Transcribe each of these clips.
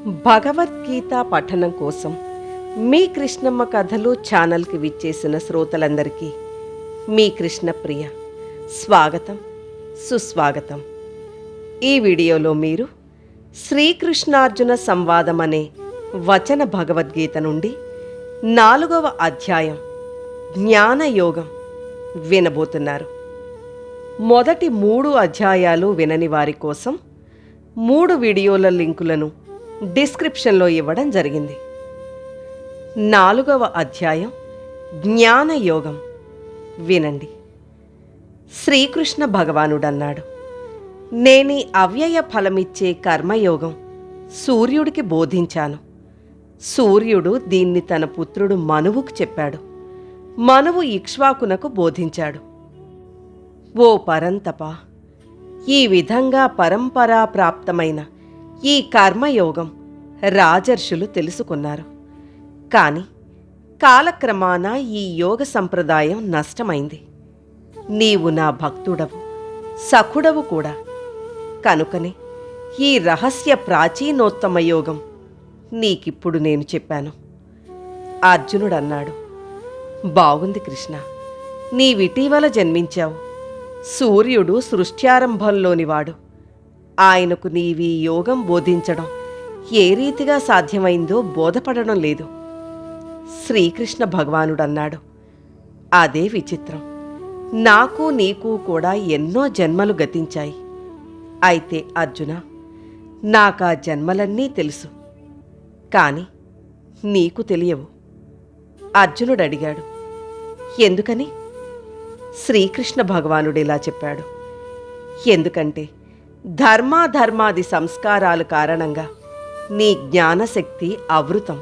భగవద్గీత పఠనం కోసం మీ కృష్ణమ్మ కథలు ఛానల్కి విచ్చేసిన శ్రోతలందరికీ మీ కృష్ణప్రియ స్వాగతం, సుస్వాగతం. ఈ వీడియోలో మీరు శ్రీకృష్ణార్జున సంవాదం అనే వచన భగవద్గీత నుండి 4వ అధ్యాయం జ్ఞానయోగం వినబోతున్నారు. మొదటి 3 అధ్యాయాలు వినని వారి కోసం 3 వీడియోల లింకులను డిస్క్రిప్షన్లో ఇవ్వడం జరిగింది. 4వ అధ్యాయం జ్ఞానయోగం వినండి. శ్రీకృష్ణ భగవానుడన్నాడు, నేనీ అవ్యయ ఫలమిచ్చే కర్మయోగం సూర్యుడికి బోధించాను. సూర్యుడు దీన్ని తన పుత్రుడు మనువుకు చెప్పాడు. మనువు ఇక్ష్వాకునకు బోధించాడు. ఓ పరంతప, ఈ విధంగా పరంపరా ప్రాప్తమైన ఈ కర్మయోగం రాజర్షులు తెలుసుకున్నారు. కాని కాలక్రమాన ఈ యోగ సంప్రదాయం నష్టమైంది. నీవు నా భక్తుడవు, సఖుడవు కూడా. కనుకనే ఈ రహస్య ప్రాచీనోత్తమ యోగం నీకిప్పుడు నేను చెప్పాను. అర్జునుడన్నాడు, బాగుంది కృష్ణ, నీవిటీవల జన్మించావు. సూర్యుడు సృష్ట్యారంభంలోనివాడు. ఆయనకు నీవీ యోగం బోధించడం ఏ రీతిగా సాధ్యమైందో బోధపడడం లేదు. శ్రీకృష్ణ భగవానుడన్నాడు, అదే విచిత్రం. నాకు నీకు కూడా ఎన్నో జన్మలు గతించాయి. అయితే అర్జున, నాకా జన్మలన్నీ తెలుసు, కాని నీకు తెలియవు. అర్జునుడడిగాడు, ఎందుకని? శ్రీకృష్ణ భగవానుడిలా చెప్పాడు, ఎందుకంటే ధర్మాధర్మాది సంస్కారాల కారణంగా నీ జ్ఞానశక్తి అవృతం.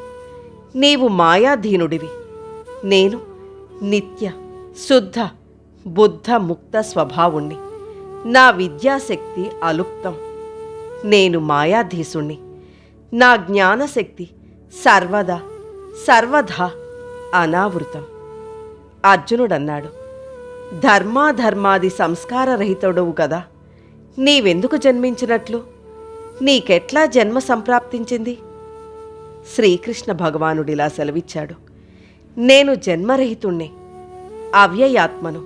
నీవు మాయాధీనుడివి. నేను నిత్య శుద్ధ బుద్ధ ముక్త స్వభావుణ్ణి. నా విద్యాశక్తి అలుప్తం. నేను మాయాధీసుణ్ణి. నా జ్ఞానశక్తి సర్వదా అనావృతం. అర్జునుడన్నాడు, ధర్మాధర్మాది సంస్కారరహితుడవు కదా, నీవెందుకు జన్మించినట్లు? నీకెట్లా జన్మ సంప్రాప్తించింది? శ్రీకృష్ణ భగవానుడిలా సెలవిచ్చాడు, నేను జన్మరహితుణ్ణే, అవ్యయాత్మను.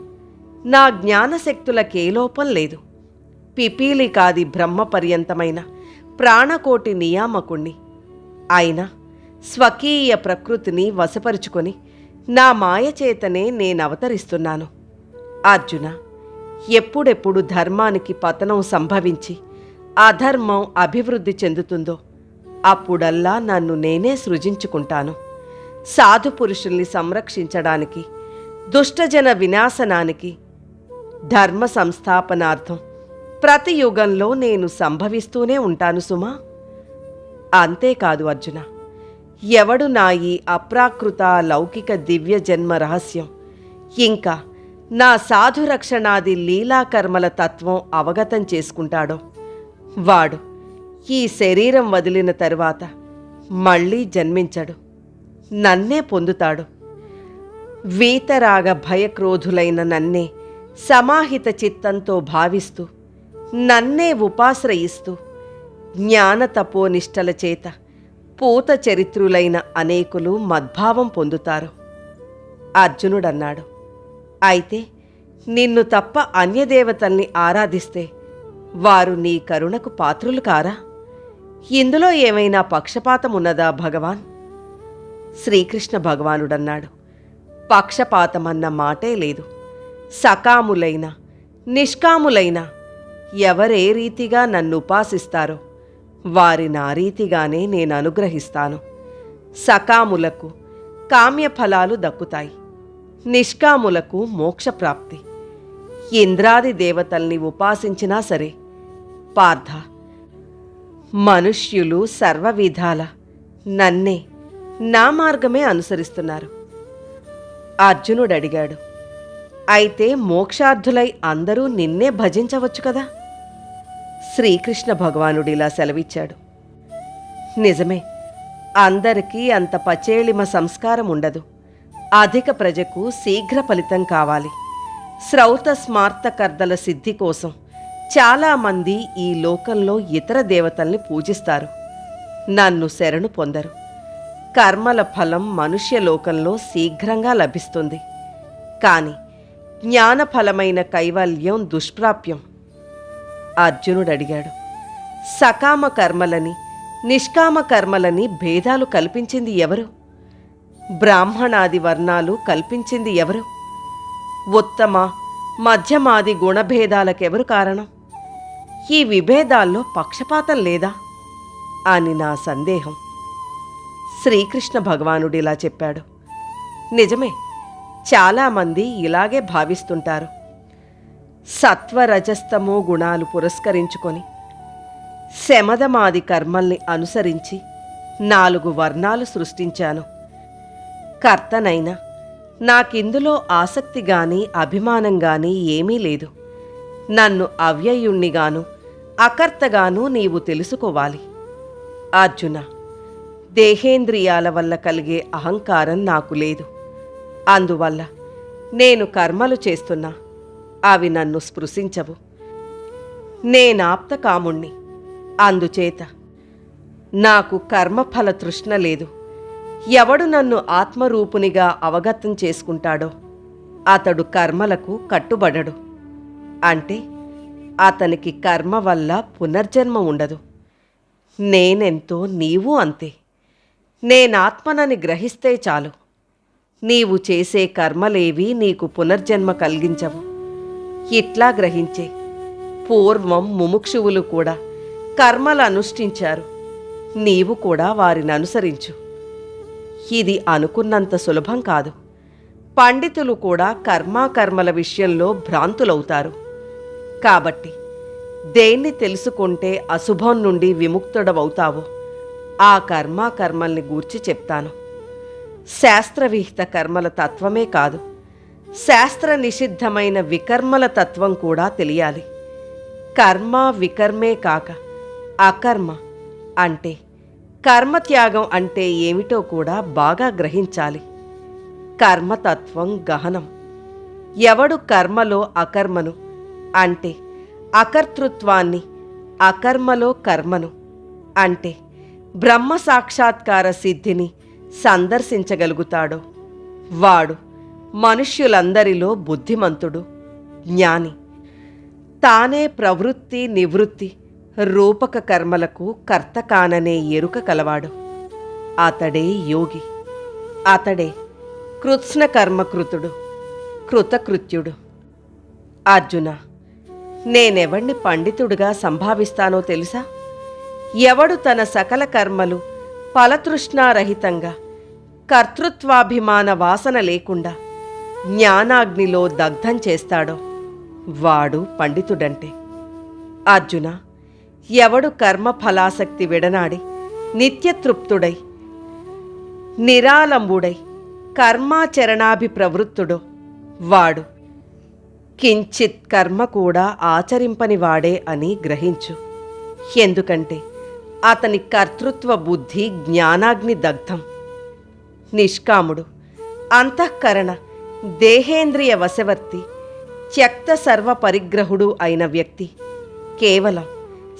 నా జ్ఞానశక్తులకే లోపం లేదు. పిపీలికాది బ్రహ్మపర్యంతమైన ప్రాణకోటి నియామకుణ్ణి. అయినా స్వకీయ ప్రకృతిని వశపరుచుకొని నా మాయచేతనే నేనవతరిస్తున్నాను. అర్జున, ఎప్పుడెప్పుడు ధర్మానికి పతనం సంభవించి అధర్మం అభివృద్ధి చెందుతుందో అప్పుడల్లా నన్ను నేనే సృజించుకుంటాను. సాధుపురుషుల్ని సంరక్షించడానికి, దుష్టజన వినాశనానికి, ధర్మ సంస్థాపనార్థం ప్రతి యుగంలో నేను సంభవిస్తూనే ఉంటాను సుమా. అంతేకాదు అర్జున, ఎవడు నా ఈ అప్రాకృత లౌకిక దివ్య జన్మ రహస్యం ఇంకా నా సాధురక్షణాది లీలాకర్మల తత్వం అవగతం చేసుకుంటాడో వాడు ఈ శరీరం వదిలిన తరువాత మళ్ళీ జన్మించడు, నన్నే పొందుతాడు. వీతరాగ భయక్రోధులైన నన్నే సమాహిత చిత్తంతో భావిస్తూ, నన్నే ఉపాశ్రయిస్తూ జ్ఞానతపోనిష్టల చేత పూత చరిత్రులైన అనేకులు మద్భావం పొందుతారు. అర్జునుడన్నాడు, అయితే నిన్ను తప్ప అన్యదేవతల్ని ఆరాధిస్తే వారు నీ కరుణకు పాత్రులు కారా? ఇందులో ఏమైనా పక్షపాతమున్నదా భగవాన్? శ్రీకృష్ణ భగవానుడన్నాడు, పక్షపాతమన్న మాటే లేదు. సకాములైన నిష్కాములైన ఎవరే రీతిగా నన్ను ఉపాసిస్తారో వారి నా రీతిగానే నేను అనుగ్రహిస్తాను. సకాములకు కామ్యఫలాలు దక్కుతాయి, నిష్కాములకు మోక్షప్రాప్తి. ఇంద్రాది దేవతల్ని ఉపాసించినా సరే పార్థ, మనుష్యులు సర్వవిధాల నన్నే, నా మార్గమే అనుసరిస్తున్నారు. అర్జునుడడిగాడు, అయితే మోక్షార్థులై అందరూ నిన్నే భజించవచ్చు కదా? శ్రీకృష్ణ భగవానుడిలా సెలవిచ్చాడు, నిజమే, అందరికీ అంత పచేళిమ సంస్కారం ఉండదు. అధిక ప్రజకు శీఘ్ర ఫలితం కావాలి. శ్రౌత స్మార్తకర్దల సిద్ధి కోసం చాలామంది ఈ లోకంలో ఇతర దేవతల్ని పూజిస్తారు. నన్ను శరణు పొందరు. కర్మల ఫలం మనుష్యలోకంలో శీఘ్రంగా లభిస్తుంది. కాని జ్ఞానఫలమైన కైవల్యం దుష్ప్రాప్యం. అర్జునుడడిగాడు, సకామ కర్మలని నిష్కామ కర్మలని భేదాలు కల్పించింది ఎవరు? బ్రాహ్మణాది వర్ణాలు కల్పించింది ఎవరు? ఉత్తమ మధ్యమాది గుణభేదాలకెవరు కారణం? ఈ విభేదాల్లో పక్షపాతం లేదా అని నా సందేహం. శ్రీకృష్ణ భగవానుడిలా చెప్పాడు. నిజమే, చాలామంది ఇలాగే భావిస్తుంటారు. సత్వరజస్తమో గుణాలు పురస్కరించుకొని శమదమాది కర్మల్ని అనుసరించి 4 వర్ణాలు సృష్టించాను. కర్తనైనా నాకిందులో ఆసక్తి గాని అభిమానం గాని ఏమీ లేదు. నన్ను అవ్యయుణ్ణిగాను అకర్తగాను నీవు తెలుసుకోవాలి. అర్జున, దేహేంద్రియాల వల్ల కలిగే అహంకారం నాకు లేదు. అందువల్ల నేను కర్మలు చేస్తున్నా అవి నన్ను స్పృశించవు. నేనాప్తకాముణ్ణి. అందుచేత నాకు కర్మఫల తృష్ణ లేదు. ఎవడు నన్ను ఆత్మరూపునిగా అవగతం చేసుకుంటాడో అతడు కర్మలకు కట్టుబడడు. అంటే అతనికి కర్మ వల్ల పునర్జన్మ ఉండదు. నేనెంతో నీవు అంతే. నేనాత్మనని గ్రహిస్తే చాలు. నీవు చేసే కర్మలేవీ నీకు పునర్జన్మ కలిగించవు. ఇట్లా గ్రహించే. పూర్వం ముముక్షువులు కూడా కర్మలు అనుష్ఠించారు. నీవు కూడా వారిని అనుసరించు. ఇది అనుకున్నంత సులభం కాదు. పండితులు కూడా కర్మాకర్మల విషయంలో భ్రాంతులవుతారు. కాబట్టి దేన్ని తెలుసుకుంటే అశుభం నుండి విముక్తుడవవుతావో ఆ కర్మాకర్మల్ని గూర్చి చెప్తాను. శాస్త్రవిహిత కర్మల తత్వమే కాదు, శాస్త్ర నిషిద్ధమైన వికర్మల తత్వం కూడా తెలియాలి. కర్మ వికర్మే కాక అకర్మ అంటే కర్మత్యాగం అంటే ఏమిటో కూడా బాగా గ్రహించాలి. కర్మతత్వం గహనం. ఎవడు కర్మలో అకర్మను అంటే అకర్తృత్వాన్ని, అకర్మలో కర్మను అంటే బ్రహ్మ సాక్షాత్కార సిద్ధిని సందర్శించగలుగుతాడో వాడు మనుష్యులందరిలో బుద్ధిమంతుడు, జ్ఞాని. తానే ప్రవృత్తి నివృత్తి రూపక కర్మలకు కర్త కాననే ఎరుక కలవాడు. అతడే యోగి. అతడే కృత్స్న కర్మకృతుడు, కృతకృత్యుడు. అర్జున, నేనెవణ్ణి పండితుడిగా సంభావిస్తానో తెలుసా? ఎవడు తన సకల కర్మలు ఫలతృష్ణారహితంగా కర్తృత్వాభిమాన వాసన లేకుండా జ్ఞానాగ్నిలో దగ్ధం చేస్తాడో వాడు పండితుడంటే. అర్జున, ఎవడు కర్మ ఫలాసక్తి విడనాడి నిత్యతృప్తుడై నిరాలంబుడై కర్మాచరణాభిప్రవృత్తుడో వాడు కించిత్ కర్మ కూడా ఆచరింపని వాడే అని గ్రహించు. ఎందుకంటే అతని కర్తృత్వ బుద్ధి జ్ఞానాగ్ని దగ్ధం. నిష్కాముడు, అంతఃకరణ దేహేంద్రియ వశవర్తి, త్యక్త సర్వ పరిగ్రహుడు అయిన వ్యక్తి కేవలం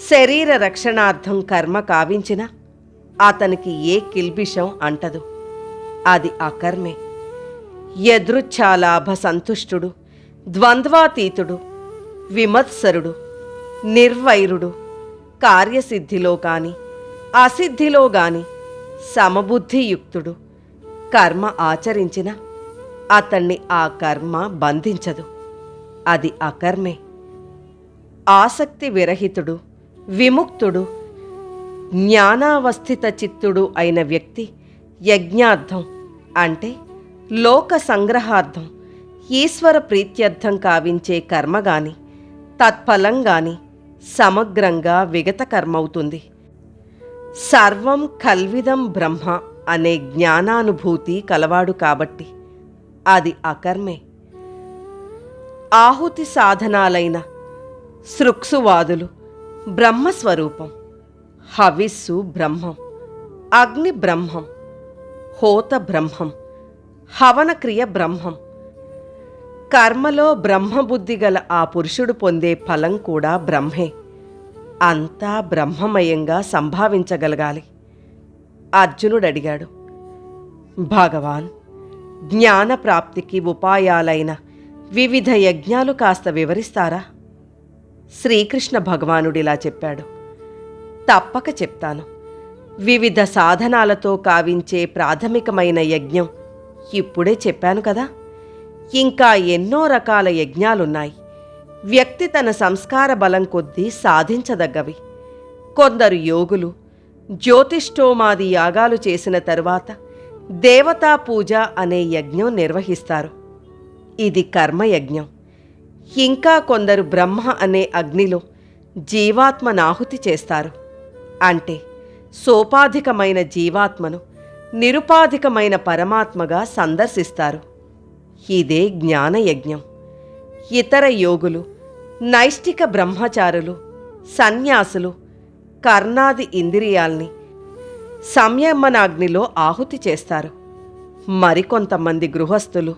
శరీర రక్షణార్థం కర్మ కావించిన అతనికి ఏ కిల్బిషం అంటదు. అది అకర్మే. యదృచ్ఛాలాభ సంతుష్టుడు, ద్వంద్వాతీతుడు, విమత్సరుడు, నిర్వైరుడు, కార్యసిద్ధిలో కాని అసిద్ధిలో గాని సమబుద్ధియుక్తుడు కర్మ ఆచరించిన అతన్ని ఆ కర్మ బంధించదు. అది అకర్మే. ఆసక్తి విరహితుడు, విముక్తుడు, జ్ఞానావస్థిత చిత్తుడు అయిన వ్యక్తి యజ్ఞార్థం అంటే లోక సంగ్రహార్థం, ఈశ్వర ప్రీత్యర్థం కావించే కర్మగాని తత్ఫలంగాని సమగ్రంగా విగత కర్మవుతుంది. సర్వం కల్విదం బ్రహ్మ అనే జ్ఞానానుభూతి కలవాడు కాబట్టి అది అకర్మే. ఆహుతి సాధనాలైన సృక్సువాదులు బ్రహ్మస్వరూపం, హవిస్సు బ్రహ్మం, అగ్ని బ్రహ్మం, హోత బ్రహ్మం, హవనక్రియ బ్రహ్మం. కర్మలో బ్రహ్మబుద్ధి గల ఆ పురుషుడు పొందే ఫలం కూడా బ్రహ్మే. అంతా బ్రహ్మమయంగా సంభావించగలగాలి. అర్జునుడడిగాడు. భగవాన్, జ్ఞానప్రాప్తికి ఉపాయాలైన వివిధ యజ్ఞాలు కాస్త వివరిస్తారా? శ్రీకృష్ణ భగవానుడిలా చెప్పాడు. తప్పక చెప్తాను. వివిధ సాధనాలతో కావించే ప్రాథమికమైన యజ్ఞం ఇప్పుడే చెప్పాను కదా. ఇంకా ఎన్నో రకాల యజ్ఞాలున్నాయి. వ్యక్తి తన సంస్కార బలం కొద్దీ సాధించదగ్గవి. కొందరు యోగులు జ్యోతిష్ఠోమాది యాగాలు చేసిన తరువాత దేవతా పూజ అనే యజ్ఞం నిర్వహిస్తారు. ఇది కర్మయజ్ఞం. ఇంకా కొందరు బ్రహ్మ అనే అగ్నిలో జీవాత్మనాహుతి చేస్తారు. అంటే సోపాధికమైన జీవాత్మను నిరుపాధికమైన పరమాత్మగా సందర్శిస్తారు. ఇదే జ్ఞానయజ్ఞం. ఇతర యోగులు, నైష్టిక బ్రహ్మచారులు, సన్యాసులు కర్ణాది ఇంద్రియాల్ని సంయమనాగ్నిలో ఆహుతి చేస్తారు. మరికొంతమంది గృహస్థులు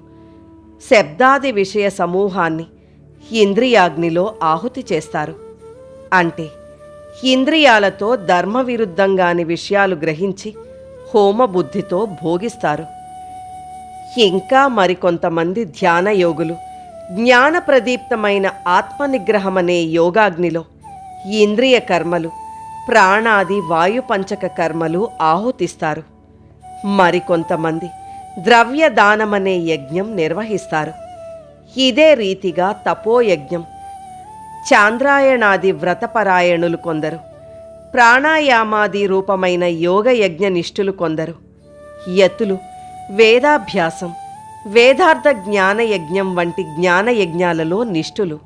శబ్దాది విషయ సమూహాన్ని ఇంద్రియాగ్నిలో ఆహుతి చేస్తారు. అంటే ఇంద్రియాలతో ధర్మవిరుద్ధంగాని విషయాలు గ్రహించి హోమబుద్ధితో భోగిస్తారు. ఇంకా మరికొంతమంది ధ్యానయోగులు జ్ఞానప్రదీప్తమైన ఆత్మనిగ్రహమనే యోగాగ్నిలో ఇంద్రియ కర్మలు, ప్రాణాది వాయుపంచక కర్మలు ఆహుతిస్తారు. మరికొంతమంది ద్రవ్యదానమనే యజ్ఞం నిర్వహిస్తారు. ఇదే రీతిగా తపోయజ్ఞం, చాంద్రాయణాది వ్రతపరాయణులు కొందరు, ప్రాణాయామాది రూపమైన యోగయజ్ఞనిష్ఠులు కొందరు, యతులు వేదాభ్యాసం, వేదార్థ జ్ఞానయజ్ఞం వంటి జ్ఞానయజ్ఞాలలో నిష్ఠులు,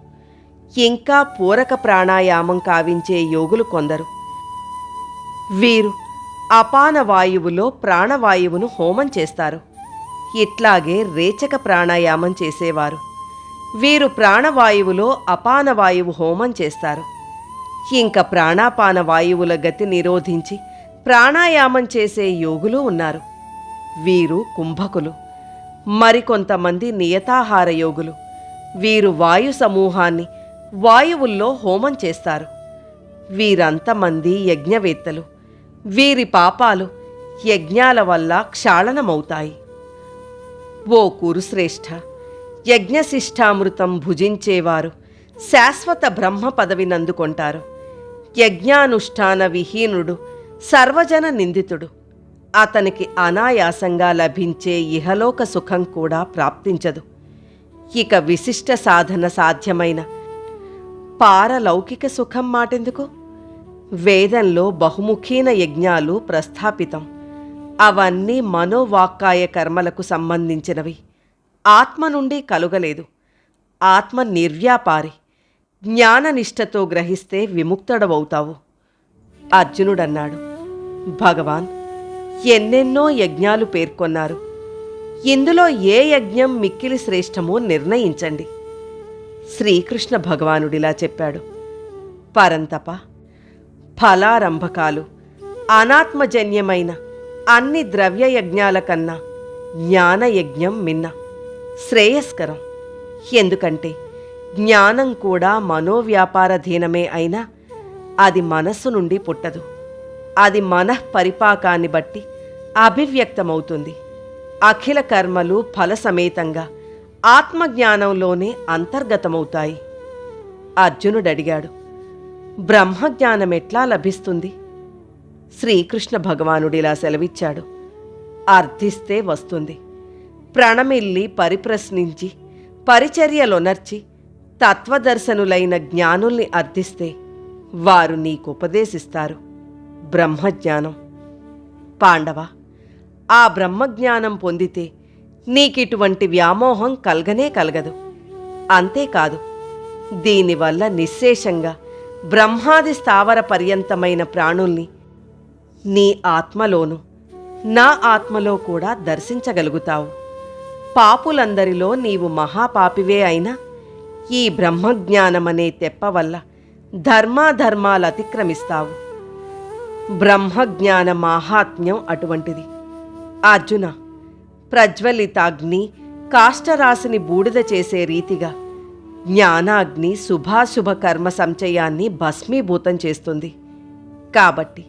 ఇంకా పూరక ప్రాణాయామం కావించే యోగులు కొందరు. వీరు అపాన వాయువులో ప్రాణవాయువును హోమం చేస్తారు. ఇట్లాగే రేచక ప్రాణాయామం చేసేవారు. వీరు ప్రాణవాయువులో అపానవాయువు హోమం చేస్తారు. ఇంకా ప్రాణాపాన వాయువుల గతి నిరోధించి ప్రాణాయామం చేసే యోగులు ఉన్నారు. వీరు కుంభకులు. మరికొంతమంది నియతాహార యోగులు. వీరు వాయు సమూహాన్ని వాయువుల్లో హోమం చేస్తారు. వీరంతమంది యజ్ఞవేత్తలు. వీరి పాపాలు యజ్ఞాల వల్ల క్షాళనమవుతాయి. ఓ కురుశ్రేష్ఠ, యజ్ఞశిష్టామృతం భుజించేవారు శాశ్వత బ్రహ్మ పదవినందుకొంటారు. యజ్ఞానుష్ఠాన విహీనుడు సర్వజన నిందితుడు. అతనికి అనాయాసంగా లభించే ఇహలోక సుఖం కూడా ప్రాప్తించదు. ఇక విశిష్ట సాధన సాధ్యమైన పారలౌకిక సుఖం మాటెందుకు? వేదంలో బహుముఖీన యజ్ఞాలు ప్రస్థాపితం. అవన్నీ మనోవాక్కాయ కర్మలకు సంబంధించినవి. ఆత్మ నుండి కలుగలేదు. ఆత్మ నిర్వ్యాపారి. జ్ఞాననిష్టతో గ్రహిస్తే విముక్తుడవవుతావు. అర్జునుడన్నాడు. భగవాన్, ఎన్నెన్నో యజ్ఞాలు పేర్కొన్నారు. ఇందులో ఏ యజ్ఞం మిక్కిలి శ్రేష్టమో నిర్ణయించండి. శ్రీకృష్ణ భగవానుడిలా చెప్పాడు. పరంతప, ఫలారంభకాలు అనాత్మజన్యమైన అన్ని ద్రవ్యయజ్ఞాల కన్నా జ్ఞానయజ్ఞం మిన్న శ్రేయస్కరం. ఎందుకంటే జ్ఞానం కూడా మనోవ్యాపారధీనమే అయినా అది మనస్సు నుండి పుట్టదు. అది మనఃపరిపాకాన్ని బట్టి అభివ్యక్తమవుతుంది. అఖిల కర్మలు ఫలసమేతంగా ఆత్మజ్ఞానంలోనే అంతర్గతమవుతాయి. అర్జునుడడిగాడు. బ్రహ్మజ్ఞానమెట్లా లభిస్తుంది? శ్రీకృష్ణ భగవానుడిలా సెలవిచ్చాడు. అర్థిస్తే వస్తుంది. ప్రణమిల్లి పరిప్రశ్నించి పరిచర్యలొనర్చి తత్వదర్శనులైన జ్ఞానుల్ని అర్థిస్తే వారు నీకుపదేశిస్తారు బ్రహ్మజ్ఞానం. పాండవ, ఆ బ్రహ్మజ్ఞానం పొందితే నీకిటువంటి వ్యామోహం కలగనే కలగదు. అంతేకాదు, దీనివల్ల నిశ్శేషంగా బ్రహ్మాది స్థావర పర్యంతమైన ప్రాణుల్ని నీ ఆత్మలోను నా ఆత్మలో కూడా దర్శించగలుగుతావు. పాపులందరిలో నీవు మహాపాపివే అయినా ఈ బ్రహ్మజ్ఞానమనే తెప్ప వల్ల ధర్మాధర్మాలు అతిక్రమిస్తావు. బ్రహ్మజ్ఞాన మాహాత్మ్యం అటువంటిది. అర్జున, ప్రజ్వలితాగ్ని కాష్టరాశిని బూడిద చేసే రీతిగా జ్ఞానాగ్ని శుభాశుభ కర్మ సంచయాన్ని భస్మీభూతం చేస్తుంది. కాబట్టి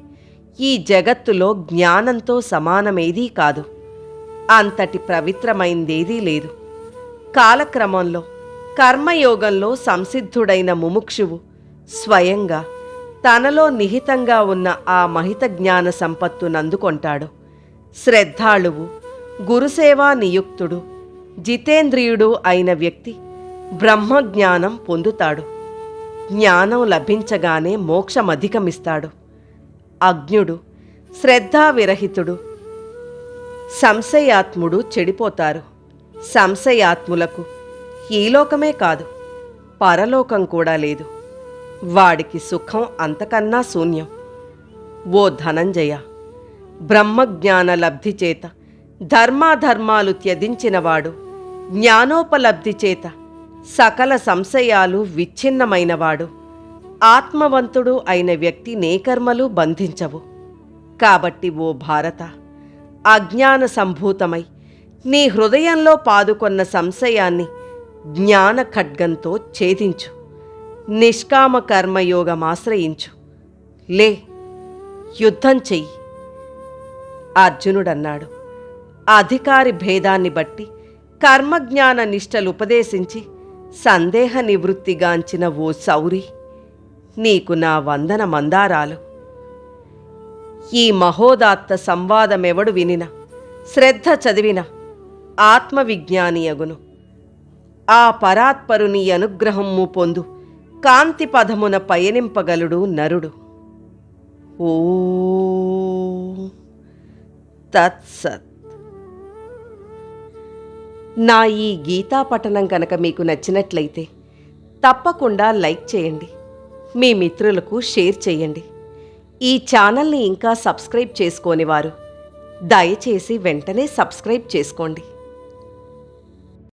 ఈ జగత్తులో జ్ఞానంతో సమానమేదీ కాదు. అంతటి పవిత్రమైందేదీ లేదు. కాలక్రమంలో కర్మయోగంలో సంసిద్ధుడైన ముముక్షువు స్వయంగా తనలో నిహితంగా ఉన్న ఆ మహిత జ్ఞాన సంపత్తునందుకొంటాడు. శ్రద్ధాళువు, గురుసేవా నియుక్తుడు, జితేంద్రియుడు అయిన వ్యక్తి బ్రహ్మజ్ఞానం పొందుతాడు. జ్ఞానం లభించగానే మోక్షమధిగమిస్తాడు. అజ్ఞుడు, శ్రద్ధావిరహితుడు, సంశయాత్ముడు చెడిపోతారు. సంశయాత్ములకు ఈ లోకమే కాదు, పరలోకం కూడా లేదు. వాడికి సుఖం అంతకన్నా శూన్యం. ఓ ధనంజయ, బ్రహ్మజ్ఞాన లబ్ధి చేత ధర్మాధర్మాలు త్యజించినవాడు, జ్ఞానోపలబ్ధి చేత సకల సంశయాలు విచ్ఛిన్నమైనవాడు, ఆత్మవంతుడు అయిన వ్యక్తి నేకర్మలు బంధించవు. కాబట్టి ఓ భారత, అజ్ఞాన సంభూతమై నీ హృదయంలో పాదుకొన్న సంశయాన్ని జ్ఞాన ఖడ్గంతో ఛేదించు. నిష్కామ కర్మయోగమాశ్రయించు. లే, యుద్ధం చెయ్యి. అర్జునుడన్నాడు. అధికారి భేదాన్ని బట్టి కర్మజ్ఞాన నిష్టలుపదేశించి సందేహ నివృత్తిగాంచిన ఓ సౌరి, నీకు నా వందన మందారాలు. ఈ మహోదాత్త సంవాదమెవడు వినిన, శ్రద్ధ చదివిన ఆత్మవిజ్ఞానియగును. ఆ పరాత్పరుని అనుగ్రహము పొందు కాంతి పదమున పయనింపగలుడు నరుడు. ఓ తత్సత్. నా ఈ గీతా పఠనం కనుక మీకు నచ్చినట్లయితే తప్పకుండా లైక్ చేయండి, మీ మిత్రులకు షేర్ చేయండి. ఈ ఛానల్ని ఇంకా సబ్స్క్రైబ్ చేసుకోనివారు దయచేసి వెంటనే సబ్స్క్రైబ్ చేసుకోండి.